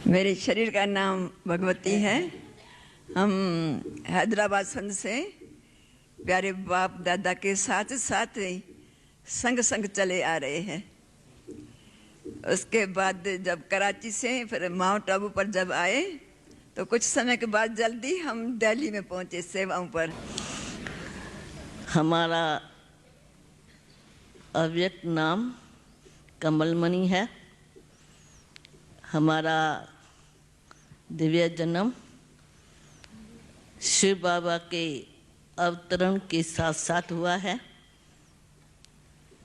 मेरे शरीर का नाम भगवती है। हम हैदराबाद संघ से प्यारे बाप दादा के साथ साथ संग संग चले आ रहे हैं। उसके बाद जब कराची से फिर माउंट आबू पर जब आए तो कुछ समय के बाद जल्दी हम दिल्ली में पहुंचे सेवाओं पर। हमारा अव्यक्त नाम कमलमणि है। हमारा दिव्य जन्म शिव बाबा के अवतरण के साथ साथ हुआ है।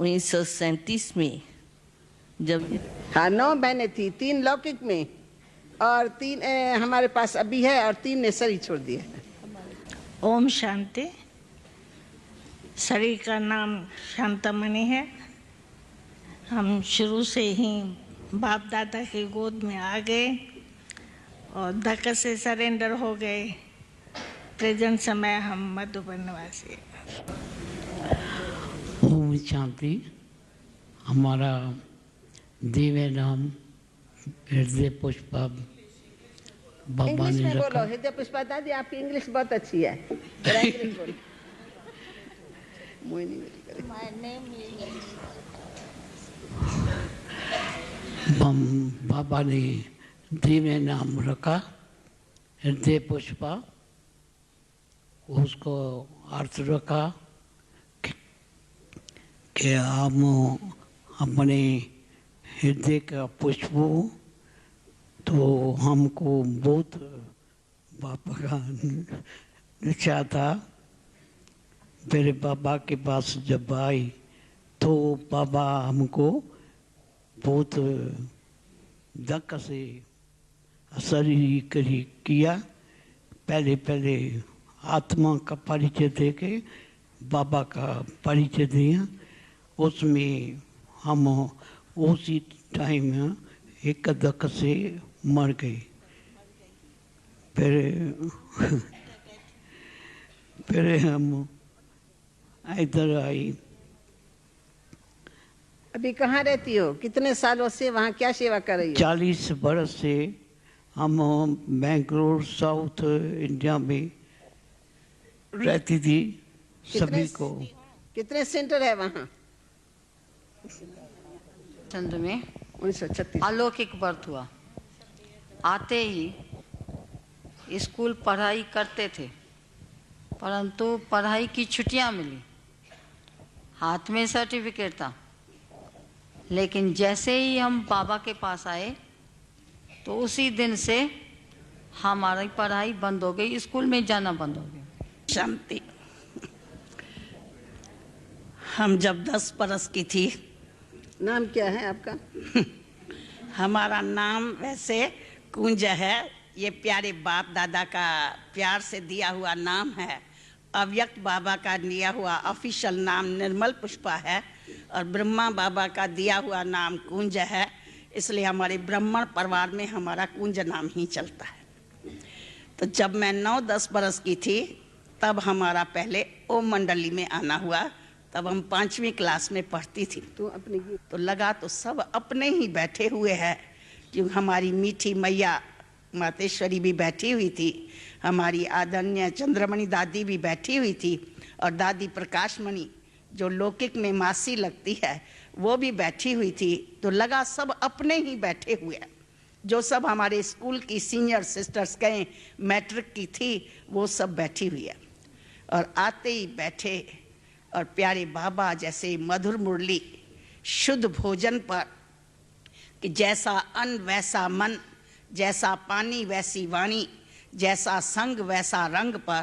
1937 में जब 9 बहनें थी, 3 लौकिक में और 3 हमारे पास अभी है और 3 ने शरीर छोड़ दिया। ओम शांति। शरीर का नाम शांतमणि है। हम शुरू से ही बाप दादा के गोद में आ गए और धक्के से सरेंडर हो गए। प्रेजेंट समय हम मधुबन निवासी। ओम शांति। हमारा दिव्य नाम हृदय पुष्पा बाबा इंग्लिश ने में रखा। बोलो। हृदय पुष्पा दादी, आपकी इंग्लिश बहुत अच्छी है। जरा इंग्लिश बोलो। मुझे नहीं करे। बाबा ने दिव्य नाम रखा हृदय पुष्पा। उसको अर्थ रखा कि हम अपने हृदय का पुष्प हो, तो हमको बहुत बाबा का निश्चय था। मेरे बाबा के पास जब आई तो बाबा हमको बहुत धक्का से असर किया। पहले आत्मा का परिचय देके बाबा का परिचय दिया। उसमें हम उसी टाइम एक धक्का से मर गए। फिर हम इधर आई। अभी कहाँ रहती हो? कितने सालों से वहाँ क्या सेवा कर रही हो? 40 बरस से हम बेंगलोर साउथ इंडिया में रहती थी। सभी को कितने सेंटर है वहाँ? चंद्र में 1936 अलौकिक बर्थ हुआ। आते ही स्कूल पढ़ाई करते थे, परंतु पढ़ाई की छुट्टियां मिली। हाथ में सर्टिफिकेट था, लेकिन जैसे ही हम बाबा के पास आए तो उसी दिन से हमारी पढ़ाई बंद हो गई, स्कूल में जाना बंद हो गया। शांति। हम जब 10 बरस की थी। नाम क्या है आपका? हमारा नाम वैसे कुंज है। ये प्यारे बाप दादा का प्यार से दिया हुआ नाम है। अव्यक्त बाबा का दिया हुआ ऑफिशियल नाम निर्मल पुष्पा है और ब्रह्मा बाबा का दिया हुआ नाम कुंज है। इसलिए हमारे ब्राह्मण परिवार में हमारा कुंज नाम ही चलता है। तो जब मैं 9-10 बरस की थी तब हमारा पहले ओम मंडली में आना हुआ। तब हम 5वीं क्लास में पढ़ती थी। तो लगा तो सब अपने ही बैठे हुए हैं, क्योंकि हमारी मीठी मैया मातेश्वरी भी बैठी हुई थी, हमारी आदरणीय चंद्रमणि दादी भी बैठी हुई थी और दादी प्रकाशमणि जो लौकिक में मासी लगती है वो भी बैठी हुई थी। तो लगा सब अपने ही बैठे हुए हैं। जो सब हमारे स्कूल की सीनियर सिस्टर्स कहें मैट्रिक की थी वो सब बैठी हुई है। और आते ही बैठे और प्यारे बाबा जैसे मधुर मुरली शुद्ध भोजन पर कि जैसा अन्न वैसा मन, जैसा पानी वैसी वाणी, जैसा संग वैसा रंग पर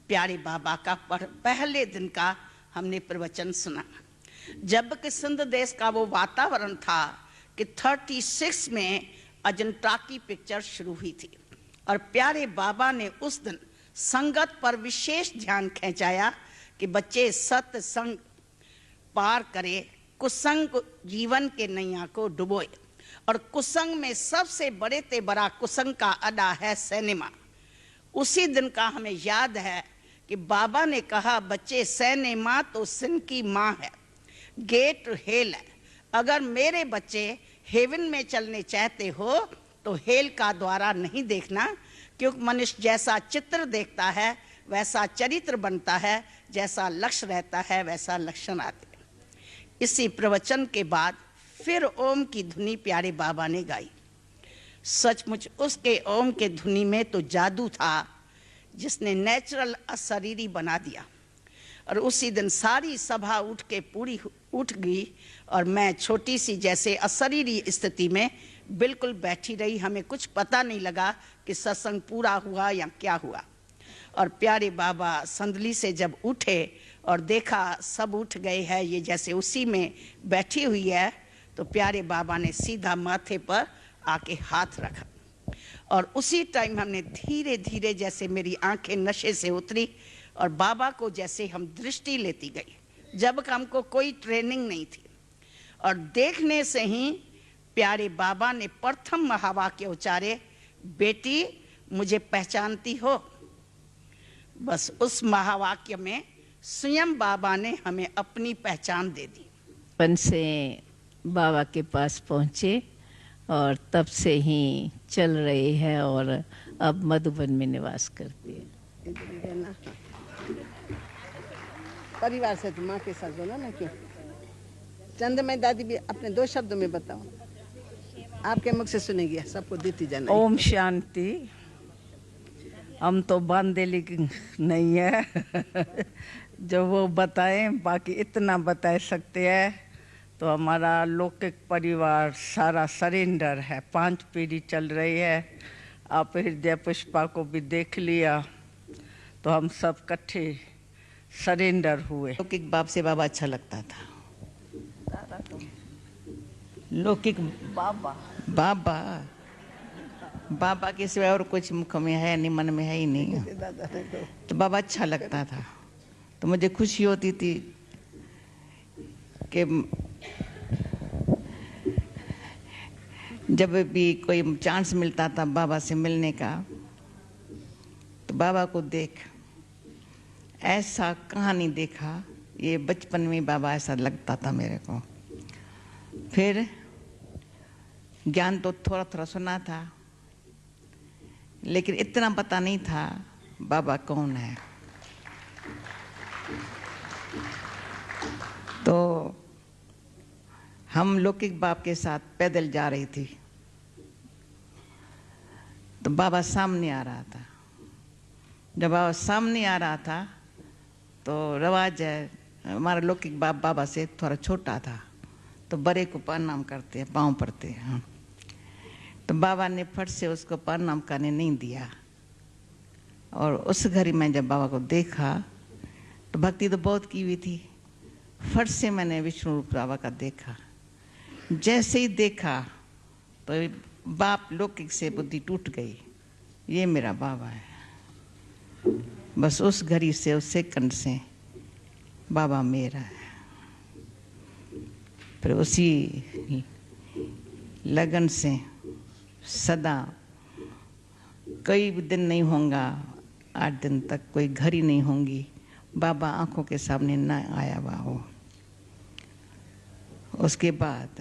प्यारे बाबा का पहले दिन का हमने प्रवचन सुना। जबकि सिंध देश का वो वातावरण था कि 36 में अजंता की पिक्चर शुरू हुई थी और प्यारे बाबा ने उस दिन संगत पर विशेष ध्यान खिंचाया कि बच्चे सत्संग पार करे, कुसंग जीवन के नैया को डुबोए। और कुसंग में सबसे बड़े ते बड़ा कुसंग का अड्डा है सिनेमा। उसी दिन का हमें याद है कि बाबा ने कहा, बच्चे सिनेमा तो सिन की माँ है, गेट हेल है। अगर मेरे बच्चे हेवन में चलने चाहते हो तो हेल का द्वारा नहीं देखना, क्योंकि मनुष्य जैसा चित्र देखता है वैसा चरित्र बनता है, जैसा लक्ष्य रहता है वैसा लक्षण आते हैं। इसी प्रवचन के बाद फिर ओम की धुनी प्यारे बाबा ने गाई। सचमुच उसके ओम के धुनी में तो जादू था जिसने नेचुरल अशरीरी बना दिया। और उसी दिन सारी सभा उठ के पूरी उठ गई और मैं छोटी सी जैसे अशरीरी स्थिति में बिल्कुल बैठी रही। हमें कुछ पता नहीं लगा कि सत्संग पूरा हुआ या क्या हुआ। और प्यारे बाबा संदली से जब उठे और देखा सब उठ गए हैं, ये जैसे उसी में बैठी हुई है, तो प्यारे बाबा ने सीधा माथे पर आके हाथ रखा। और उसी टाइम हमने धीरे धीरे, जैसे मेरी आंखें नशे से उतरी और बाबा को जैसे हम दृष्टि लेती गई, जब हमको कोई ट्रेनिंग नहीं थी। और देखने से ही प्यारे बाबा ने प्रथम महावाक्य उच्चारे, बेटी मुझे पहचानती हो। बस उस महावाक्य में स्वयं बाबा ने हमें अपनी पहचान दे दी। बचपन से बाबा के पास पहुँचे और तब से ही चल रहे हैं और अब मधुबन में निवास करते हैं। परिवार से तो माँ के साथ बोला ना, क्यों? चंद्रमय दादी भी अपने 2 शब्दों में बताओ, आपके मुख से सुनेगी, सबको देती जाना। ओम शांति। हम तो बांदेली नहीं है जो वो बताएं, बाकी इतना बता सकते हैं। तो हमारा लौकिक परिवार सारा सरेंडर है, 5 पीढ़ी चल रही है। आप हृदय पुष्पा को भी देख लिया, तो हम सब इकट्ठे सरेंडर हुए। लौकिक बाप से बाबा अच्छा लगता था। लौकिक बाबा बाबा बाबा के सिवाय और कुछ मुख में है नहीं, मन में है ही नहीं। तो बाबा अच्छा लगता था, तो मुझे खुशी होती थी कि जब भी कोई चांस मिलता था बाबा से मिलने का, तो बाबा को देख ऐसा कहाँ नहीं देखा। ये बचपन में बाबा ऐसा लगता था मेरे को। फिर ज्ञान तो थोड़ा थोड़ा सुना था, लेकिन इतना पता नहीं था बाबा कौन है। तो हम लौकिक बाप के साथ पैदल जा रही थी, तो बाबा सामने आ रहा था। जब बाबा सामने आ रहा था तो रवाज है, हमारा लौकिक बाप बाबा से थोड़ा छोटा था, तो बड़े को प्रणाम करते हैं, पाँव पड़ते हैं। तो बाबा ने फट से उसको प्रणाम करने नहीं दिया। और उस घड़ी में जब बाबा को देखा तो भक्ति तो बहुत की हुई थी, फट से मैंने विष्णु रूप बाबा का देखा। जैसे ही देखा तो बाप लौकिक से बुद्धि टूट गई, ये मेरा बाबा है। बस उस घड़ी से, उस सेकंड से बाबा मेरा है। फिर उसी लगन से सदा कई दिन नहीं होगा, 8 दिन तक कोई घड़ी नहीं होंगी, बाबा आंखों के सामने ना आया हुआ हो। उसके बाद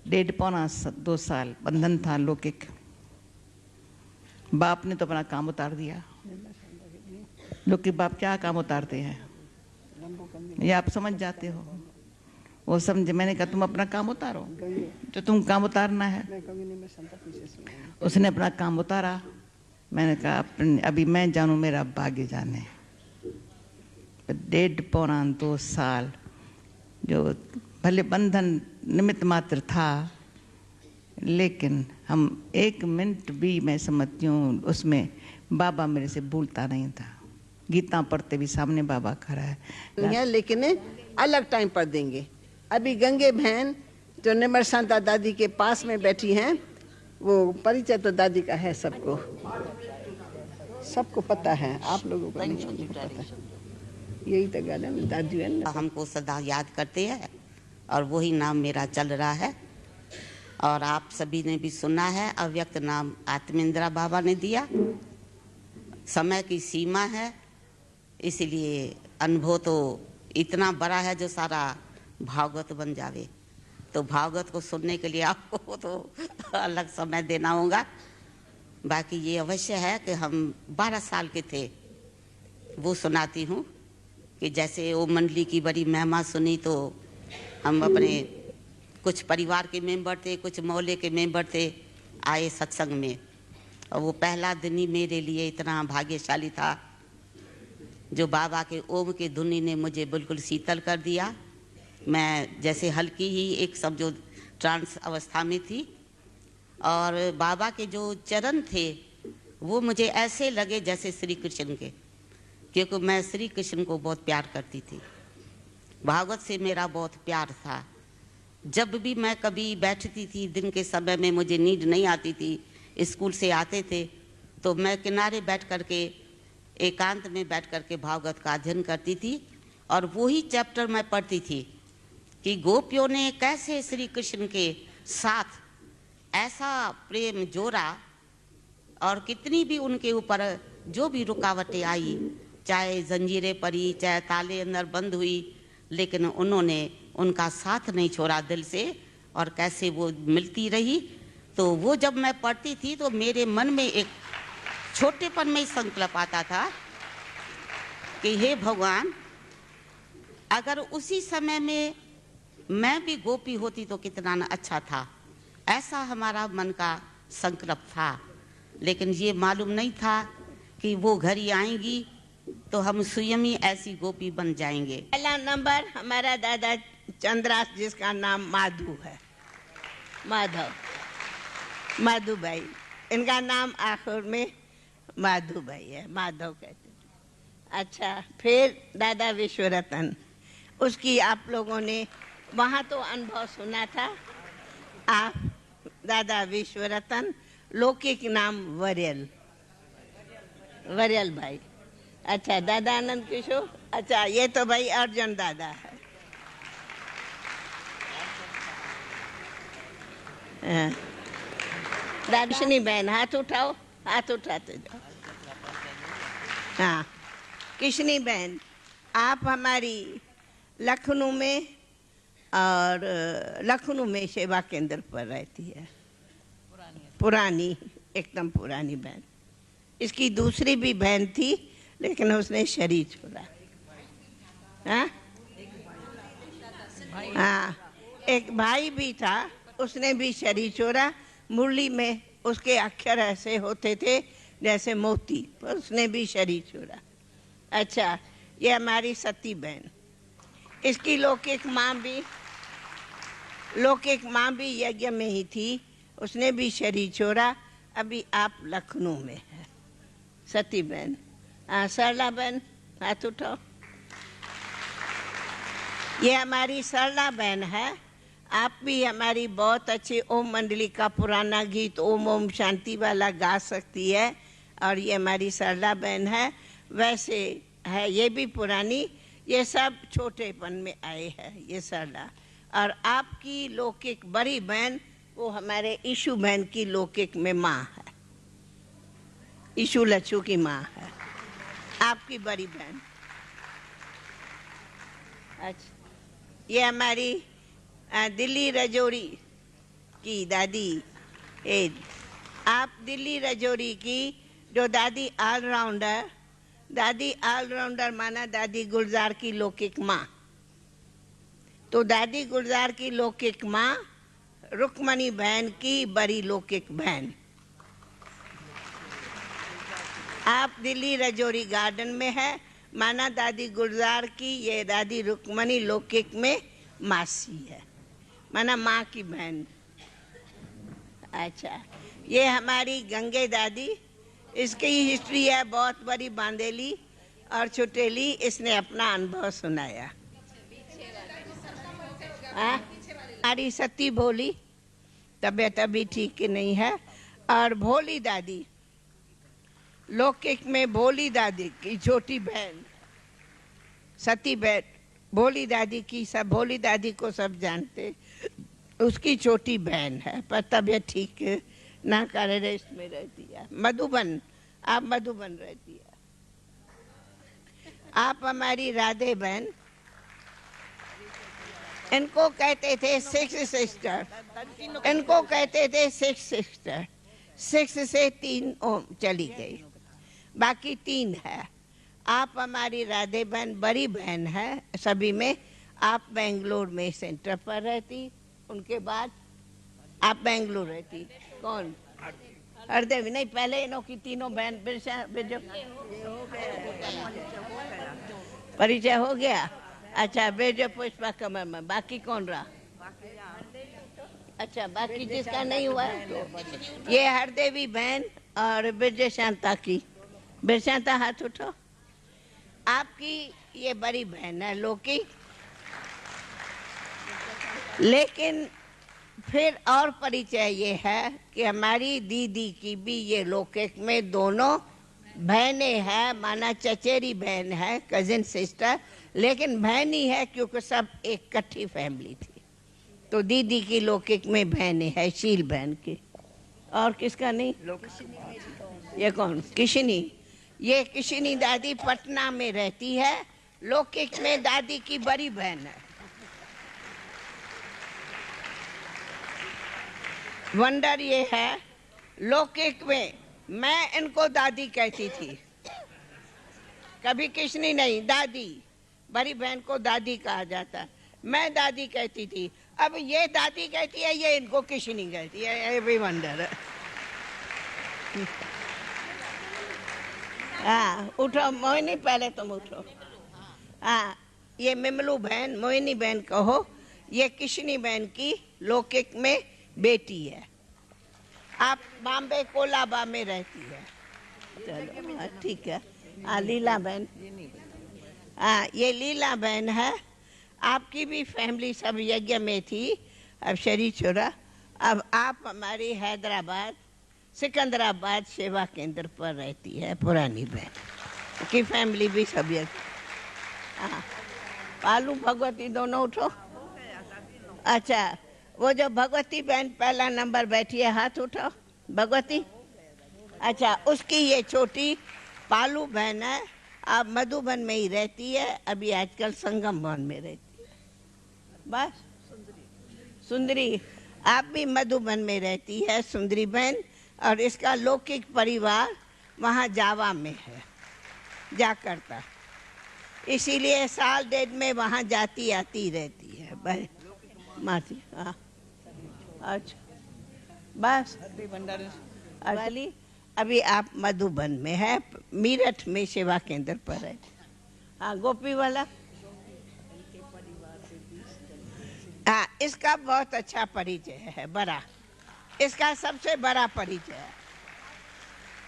1.5-2 साल बंधन था लौकिक। बाप ने तो अपना काम उतार दिया। लौकिक बाप क्या काम उतारते हैं ये आप समझ जाते हो। वो समझे, मैंने कहा तुम अपना काम उतारो, तो तुम काम उतारना है। उसने अपना काम उतारा। मैंने कहा अभी मैं जानूं, मेरा भाग्य जाने। 1.5-2 साल जो भले बंधन निमित्त मात्र था, लेकिन हम 1 मिनट भी, मैं समझती हूँ, उसमें बाबा मेरे से भूलता नहीं था। गीता पढ़ते भी सामने बाबा खड़ा है। लेकिन अलग टाइम पर देंगे। अभी गंगे बहन जो निर्मल शांता दादी के पास में बैठी हैं, वो परिचय तो दादी का है, सबको पता है, आप लोगों को नहीं पता। यही तो गाना दादी है ना। हमको सदा याद करते हैं और वही नाम मेरा चल रहा है। और आप सभी ने भी सुना है, अव्यक्त नाम आत्मेंद्रा बाबा ने दिया। समय की सीमा है, इसलिए अनुभव तो इतना बड़ा है जो सारा भागवत बन जावे। तो भागवत को सुनने के लिए आपको तो अलग समय देना होगा। बाकी ये अवश्य है कि हम 12 साल के थे, वो सुनाती हूँ कि जैसे वो मंडली की बड़ी महिमा सुनी तो हम अपने कुछ परिवार के मेंबर थे, कुछ मोहल्ले के मेंबर थे, आए सत्संग में। और वो पहला दिन ही मेरे लिए इतना भाग्यशाली था जो बाबा के ओम के धुनी ने मुझे बिल्कुल शीतल कर दिया। मैं जैसे हल्की ही एक समझो ट्रांस अवस्था में थी और बाबा के जो चरण थे वो मुझे ऐसे लगे जैसे श्री कृष्ण के, क्योंकि मैं श्री कृष्ण को बहुत प्यार करती थी। भागवत से मेरा बहुत प्यार था। जब भी मैं कभी बैठती थी दिन के समय में, मुझे नींद नहीं आती थी, स्कूल से आते थे तो मैं किनारे बैठ करके एकांत में बैठ करके भागवत का अध्ययन करती थी और वही चैप्टर मैं पढ़ती थी कि गोपियों ने कैसे श्री कृष्ण के साथ ऐसा प्रेम जोड़ा और कितनी भी उनके ऊपर जो भी रुकावटें आई, चाहे जंजीरें पड़ी, चाहे ताले अंदर बंद हुई, लेकिन उन्होंने उनका साथ नहीं छोड़ा दिल से और कैसे वो मिलती रही। तो वो जब मैं पढ़ती थी तो मेरे मन में एक छोटेपन में ही संकल्प आता था कि हे भगवान, अगर उसी समय में मैं भी गोपी होती तो कितना न अच्छा था। ऐसा हमारा मन का संकल्प था, लेकिन ये मालूम नहीं था कि वो घड़ी आएंगी तो हम स्वयं ही ऐसी गोपी बन जाएंगे। पहला नंबर हमारा दादा चंद्रास, जिसका नाम माधु है, माधु भाई, इनका नाम आखिर में माधु भाई है, माधव कहते हैं। अच्छा, फिर दादा विश्वरतन, उसकी आप लोगों ने वहाँ तो अनुभव सुना था। आप दादा विश्वरतन, लौकिक नाम वरियल भाई। अच्छा, दादा आनंद किशोर, अच्छा ये तो भाई अर्जुन दादा है। दार्शनी बहन, हाथ उठाओ, हाथ उठाते जाओ। हाँ, किशनी बहन, आप हमारी लखनऊ में और लखनऊ में सेवा केंद्र पर रहती है, पुरानी, एकदम पुरानी बहन। इसकी दूसरी भी बहन थी लेकिन उसने शरीर छोड़ा। हाँ, हाँ, एक भाई भी था, उसने भी शरीर छोड़ा। मुरली में उसके अक्षर ऐसे होते थे जैसे मोती, पर उसने भी शरीर छोड़ा। अच्छा, ये हमारी सती बहन, इसकी लौकिक माँ भी यज्ञ में ही थी, उसने भी शरीर छोड़ा। अभी आप लखनऊ में है, सती बहन। हाँ, सरला बहन, हाथ उठाओ। ये हमारी सरला बहन है। आप भी हमारी बहुत अच्छी ओम मंडली का पुराना गीत ओम ओम शांति वाला गा सकती है, और ये हमारी सरला बहन है। वैसे है ये भी पुरानी, ये सब छोटेपन में आए हैं, ये सरला। और आपकी लौकिक बड़ी बहन, वो हमारे ईशु बहन की लौकिक में माँ है, ईशु लच्छू की माँ है, आपकी बड़ी बहन। अच्छा, ये हमारी दिल्ली रजौरी की दादी है। आप दिल्ली रजौरी की जो दादी ऑलराउंडर माना दादी गुलजार की लौकिक माँ। तो दादी गुलजार की लौकिक माँ रुक्मणी बहन की बड़ी लौकिक बहन। आप दिल्ली रजौरी गार्डन में है, माना दादी गुलजार की ये दादी रुक्मणी लौकिक में मासी है, माना माँ की बहन। अच्छा, ये हमारी गंगे दादी, इसकी हिस्ट्री है बहुत बड़ी, बांदेली और छुटेली। इसने अपना अनुभव सुनाया। हमारी सती भोली, तबीयत अभी ठीक नहीं है। और भोली दादी, लौकिक में भोली दादी की छोटी बहन, सती बहन भोली दादी की, सब भोली दादी को सब जानते। उसकी छोटी बहन है, पर तबीयत ठीक ना करे रेस्ट में रहती है। मधुबन, आप मधुबन रहती है। आप हमारी राधे बहन, इनको कहते थे सिक्स सिस्टर, इनको कहते थे सिक्स सिस्टर। सिक्स से 3 चली गई, बाकी 3 है। आप हमारी राधे बहन बड़ी बहन है सभी में। आप बेंगलोर में सेंटर पर रहती, उनके बाद आप बेंगलोर रहती। कौन? हरदेवी नहीं, पहले इन्हों की तीनों बहन परिचय हो गया। अच्छा, बेजो पुष्पा कमर में, बाकी कौन रहा? अच्छा, बाकी जिसका नहीं हुआ ये हरदेवी बहन और विजय शांता की। विजय शांता हाथ उठो। आपकी ये बड़ी बहन है लोकी, लेकिन फिर और परिचय ये है कि हमारी दीदी की भी ये लौकिक में दोनों बहनें हैं, माना चचेरी बहन है, कजिन सिस्टर, लेकिन बहन ही है क्योंकि सब एक इकट्ठी फैमिली थी। तो दीदी की लौकिक में बहनें है, शील बहन की। और किसका नहीं? ये कौन? किशनी। ये किशनी दादी पटना में रहती है, लौकिक में दादी की बड़ी बहन है। वंडर ये है, लौकिक में मैं इनको दादी कहती थी, कभी किशनी नहीं, दादी। बड़ी बहन को दादी कहा जाता, मैं दादी कहती थी। अब ये दादी कहती है, ये इनको किशनी कहती है। ये भी वंडर है। हाँ, उठो मोहिनी, पहले तुम उठो। हाँ, ये मिमलू बहन, मोहिनी बहन कहो, ये किशनी बहन की लौकिक में बेटी है। आप बॉम्बे कोलाबा में रहती है। चलो ठीक है। हाँ, लीला बहन। हाँ, ये लीला बहन है। आपकी भी फैमिली सब यज्ञ में थी, अब शरीर छोड़ा। अब आप हमारी हैदराबाद सिकंदराबाद सेवा केंद्र पर रहती है, पुरानी बहन की फैमिली भी सब यज्ञ। हाँ, पालू भगवती दोनों उठो। अच्छा, वो जो भगवती बहन पहला नंबर बैठी है, हाथ उठाओ। भगवती, अच्छा, उसकी ये छोटी पालू बहन है। आप मधुबन में ही रहती है, अभी आजकल संगम भवन में रहती है। बस सुंदरी, आप भी मधुबन में रहती है, सुंदरी बहन। और इसका लौकिक परिवार वहाँ जावा में है, जाकर्ता, इसीलिए साल 1.5 में वहाँ जाती आती रहती है बहन मासी। हाँ, अच्छा, बस वाली। अभी आप मधुबन में है, मीरठ में सेवा केंद्र पर है। हाँ, गोपी वाला। हाँ, इसका बहुत अच्छा परिचय है, बड़ा, इसका सबसे बड़ा परिचय है।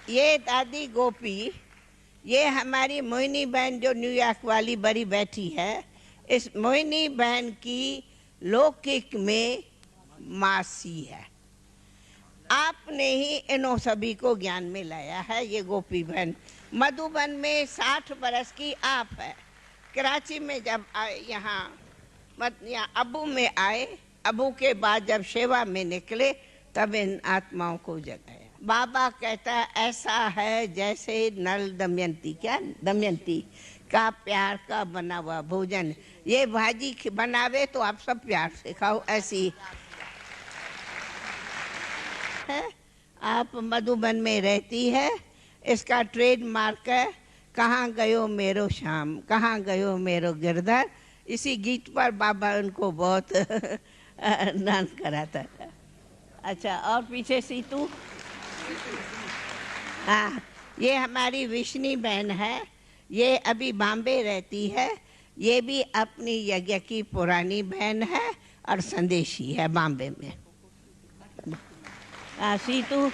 ये दादी गोपी, ये हमारी मोहिनी बहन जो न्यूयॉर्क वाली बड़ी बैठी है, इस मोहिनी बहन की लौकिक में मासी है। आपने ही इन्हों सभी को ज्ञान में लाया है। ये गोपी बहन मधुबन में 60 बरस की आप है। कराची में जब यहाँ अबू में आए, अबू के बाद जब सेवा में निकले, तब इन आत्माओं को जगाया। बाबा कहता है ऐसा है जैसे नल दमयंती, क्या दमयंती का प्यार का बना हुआ भोजन। ये भाजी बनावे तो आप सब प्यार से खाओ, ऐसी है। आप मधुबन में रहती है, इसका ट्रेडमार्क है कहाँ गयो मेरो श्याम, कहाँ गयो मेरो गिरधर। इसी गीत पर बाबा उनको बहुत डांस कराता था। अच्छा, और पीछे सीतू। हाँ, ये हमारी विष्णु बहन है, ये अभी बॉम्बे रहती है। ये भी अपनी यज्ञ की पुरानी बहन है और संदेशी है बॉम्बे में। सीतू,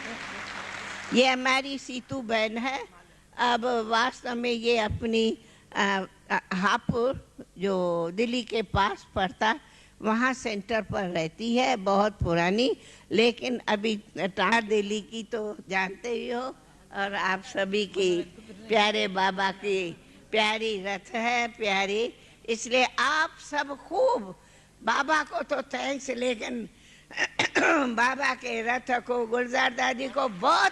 ये हमारी सीतू बहन है। अब वास्तव में ये अपनी हापुड़ जो दिल्ली के पास पड़ता, वहाँ सेंटर पर रहती है, बहुत पुरानी। लेकिन अभी टार दिल्ली की तो जानते ही हो, और आप सभी की प्यारे बाबा की प्यारी रथ है, प्यारी। इसलिए आप सब खूब, बाबा को तो थैंक्स, लेकिन बाबा के रथ को, गुलजार दादी को बहुत